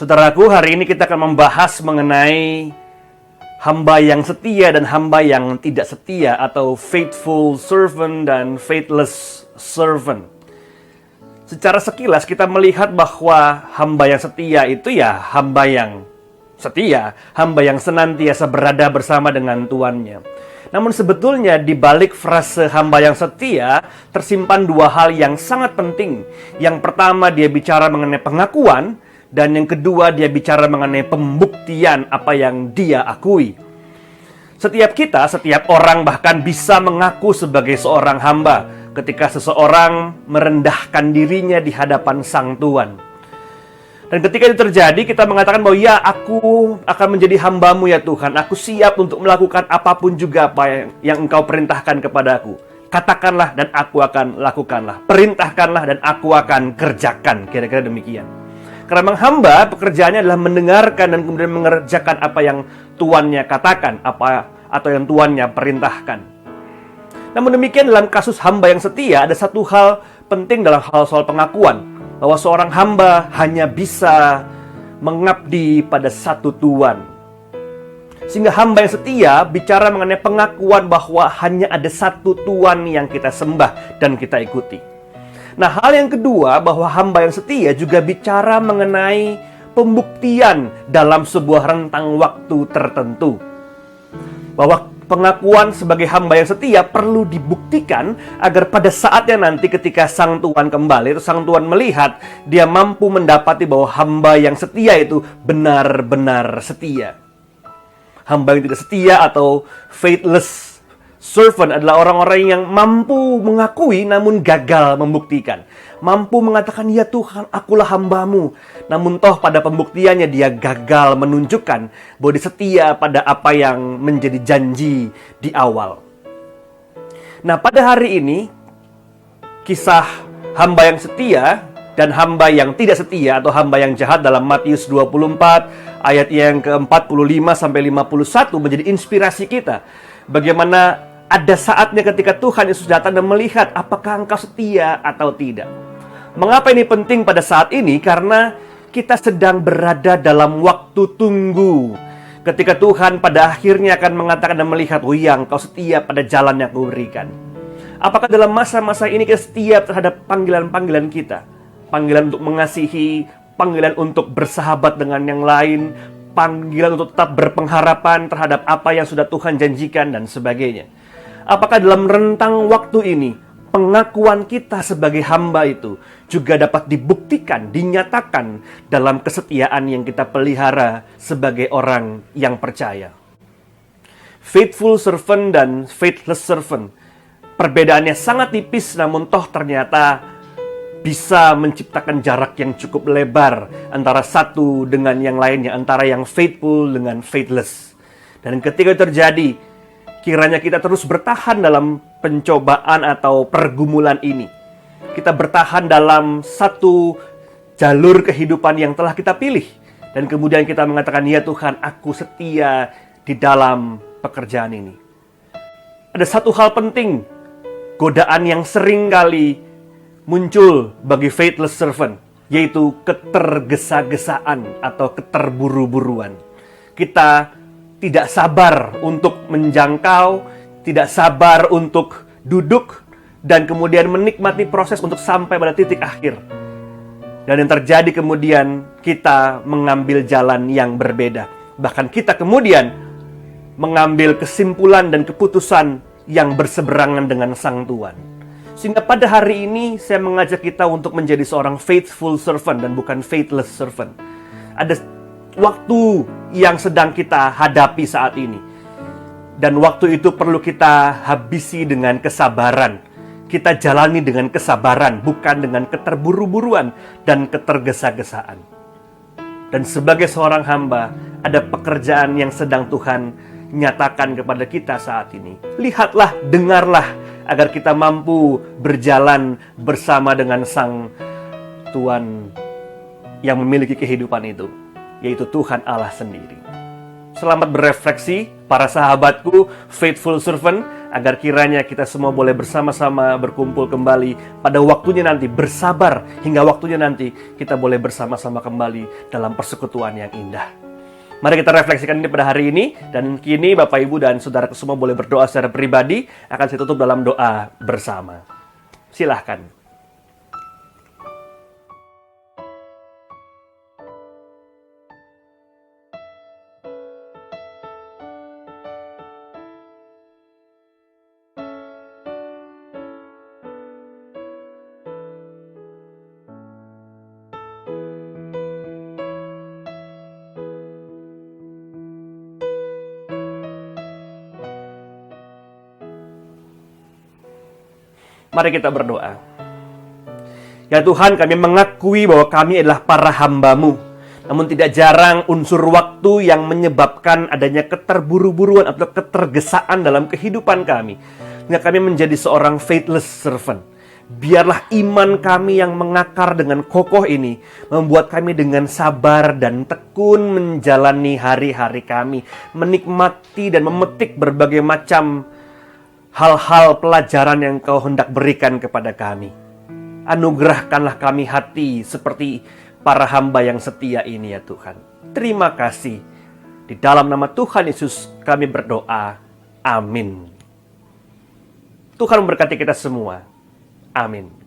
Saudaraku, hari ini kita akan membahas mengenai hamba yang setia dan hamba yang tidak setia, atau faithful servant dan faithless servant. Secara sekilas kita melihat bahwa hamba yang setia itu ya hamba yang setia, hamba yang senantiasa berada bersama dengan tuannya. Namun sebetulnya di balik frase hamba yang setia tersimpan dua hal yang sangat penting. Yang pertama, dia bicara mengenai pengakuan, dan yang kedua, dia bicara mengenai pembuktian apa yang dia akui. Setiap kita, setiap orang bahkan bisa mengaku sebagai seorang hamba ketika seseorang merendahkan dirinya di hadapan Sang Tuan. Dan ketika itu terjadi, kita mengatakan bahwa ya, aku akan menjadi hamba-Mu ya Tuhan. Aku siap untuk melakukan apapun juga apa yang Engkau perintahkan kepadaku. Katakanlah dan aku akan lakukanlah. Perintahkanlah dan aku akan kerjakan. Kira-kira demikian. Karena memang hamba pekerjaannya adalah mendengarkan dan kemudian mengerjakan apa yang tuannya katakan, atau yang tuannya perintahkan. Namun demikian, dalam kasus hamba yang setia ada satu hal penting dalam hal soal pengakuan, bahwa seorang hamba hanya bisa mengabdi pada satu tuan. Sehingga hamba yang setia bicara mengenai pengakuan bahwa hanya ada satu tuan yang kita sembah dan kita ikuti. Nah, hal yang kedua, bahwa hamba yang setia juga bicara mengenai pembuktian dalam sebuah rentang waktu tertentu. Bahwa pengakuan sebagai hamba yang setia perlu dibuktikan agar pada saatnya nanti ketika Sang Tuan kembali, atau Sang Tuan melihat, dia mampu mendapati bahwa hamba yang setia itu benar-benar setia. Hamba yang tidak setia atau faithless servant adalah orang-orang yang mampu mengakui namun gagal membuktikan. Mampu mengatakan, ya Tuhan, akulah hamba-Mu. Namun toh pada pembuktiannya dia gagal menunjukkan bahwa dia setia pada apa yang menjadi janji di awal. Nah, pada hari ini, kisah hamba yang setia dan hamba yang tidak setia atau hamba yang jahat dalam Matius 24 ayat yang ke-45 sampai 51 menjadi inspirasi kita. Bagaimana ada saatnya ketika Tuhan Yesus datang dan melihat apakah engkau setia atau tidak. Mengapa ini penting pada saat ini? Karena kita sedang berada dalam waktu tunggu. Ketika Tuhan pada akhirnya akan mengatakan dan melihat, oh ya, engkau setia pada jalan yang aku berikan. Apakah dalam masa-masa ini kita setia terhadap panggilan-panggilan kita? Panggilan untuk mengasihi, panggilan untuk bersahabat dengan yang lain, panggilan untuk tetap berpengharapan terhadap apa yang sudah Tuhan janjikan dan sebagainya. Apakah dalam rentang waktu ini pengakuan kita sebagai hamba itu juga dapat dibuktikan, dinyatakan dalam kesetiaan yang kita pelihara sebagai orang yang percaya? Faithful servant dan faithless servant, perbedaannya sangat tipis, namun toh ternyata bisa menciptakan jarak yang cukup lebar antara satu dengan yang lainnya, antara yang faithful dengan faithless. Dan ketika itu terjadi, kiranya kita terus bertahan dalam pencobaan atau pergumulan ini. Kita bertahan dalam satu jalur kehidupan yang telah kita pilih. Dan kemudian kita mengatakan, ya Tuhan, aku setia di dalam pekerjaan ini. Ada satu hal penting, godaan yang sering kali muncul bagi faithless servant, yaitu ketergesa-gesaan atau keterburu-buruan. Kita tidak sabar untuk menjangkau, tidak sabar untuk duduk, dan kemudian menikmati proses untuk sampai pada titik akhir. Dan yang terjadi kemudian, kita mengambil jalan yang berbeda. Bahkan kita kemudian mengambil kesimpulan dan keputusan yang berseberangan dengan Sang Tuan. Sehingga pada hari ini, saya mengajak kita untuk menjadi seorang faithful servant dan bukan faithless servant. Ada waktu yang sedang kita hadapi saat ini. Dan waktu itu perlu kita habisi dengan kesabaran. Kita jalani dengan kesabaran, bukan dengan keterburu-buruan dan ketergesa-gesaan. Dan sebagai seorang hamba, ada pekerjaan yang sedang Tuhan nyatakan kepada kita saat ini. Lihatlah, dengarlah, agar kita mampu berjalan bersama dengan Sang Tuan yang memiliki kehidupan itu, yaitu Tuhan Allah sendiri. Selamat berefleksi, para sahabatku, faithful servant, agar kiranya kita semua boleh bersama-sama berkumpul kembali pada waktunya nanti, bersabar hingga waktunya nanti kita boleh bersama-sama kembali dalam persekutuan yang indah. Mari kita refleksikan ini pada hari ini, dan kini Bapak, Ibu, dan Saudara semua boleh berdoa secara pribadi. Akan saya tutup dalam doa bersama. Silahkan. Mari kita berdoa. Ya Tuhan, kami mengakui bahwa kami adalah para hamba-Mu. Namun tidak jarang unsur waktu yang menyebabkan adanya keterburu-buruan atau ketergesaan dalam kehidupan kami. Sehingga kami menjadi seorang faithless servant. Biarlah iman kami yang mengakar dengan kokoh ini membuat kami dengan sabar dan tekun menjalani hari-hari kami. Menikmati dan memetik berbagai macam hal-hal pelajaran yang Kau hendak berikan kepada kami. Anugerahkanlah kami hati seperti para hamba yang setia ini ya Tuhan. Terima kasih. Di dalam nama Tuhan Yesus kami berdoa. Amin. Tuhan memberkati kita semua. Amin.